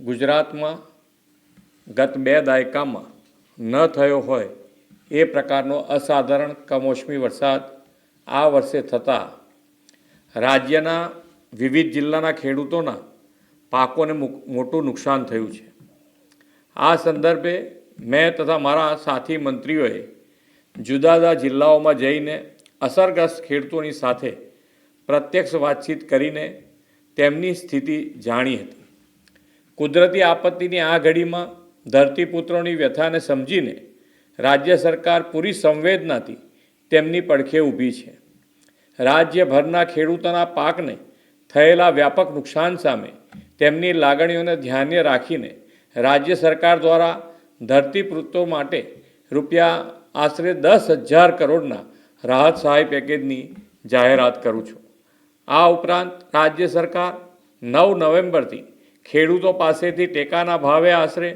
ગુજરાતમાં ગત 2 દાયકામાં ન થયો હોય એ પ્રકારનો અસાધારણ કમોસમી વરસાદ આ વર્ષે થતાં રાજ્યના વિવિધ જિલ્લાના ખેડૂતોના પાકોને મોટું નુકસાન થયું છે। આ સંદર્ભે મેં તથા મારા સાથી મંત્રીઓએ જુદા જુદા જિલ્લાઓમાં જઈને અસરગ્રસ્ત ખેડૂતોની સાથે પ્રત્યક્ષ વાતચીત કરીને તેમની સ્થિતિ જાણી હતી। કુદરતી આપત્તિની આ ઘડીમાં ધરતીપુત્રોની વ્યથાને સમજીને રાજ્ય સરકાર પૂરી સંવેદનાથી તેમની પડખે ઊભી છે। રાજ્યભરના ખેડૂતોના પાકને થયેલા વ્યાપક નુકસાન સામે તેમની લાગણીઓને ધ્યાને રાખીને રાજ્ય સરકાર દ્વારા ધરતીપુત્રો માટે આશરે 10,000 કરોડના રાહત સહાય પેકેજની જાહેરાત કરું છું। આ ઉપરાંત રાજ્ય સરકાર 9 નવેમ્બરથી ખેડૂતો પાસેથી ટેકાના ભાવે આશરે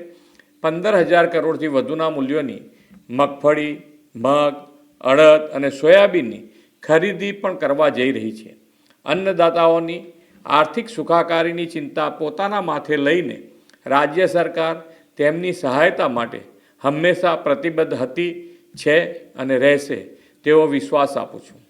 15,000 કરોડથી વધુના મૂલ્યોની મગફળી, મગ, અડદ અને સોયાબીનની ખરીદી પણ કરવા જઈ રહી છે। અન્નદાતાઓની આર્થિક સુખાકારીની ચિંતા પોતાના માથે લઈને રાજ્ય સરકાર તેમની સહાયતા માટે હંમેશા પ્રતિબદ્ધ હતી, છે અને રહેશે તેવો વિશ્વાસ આપું છું।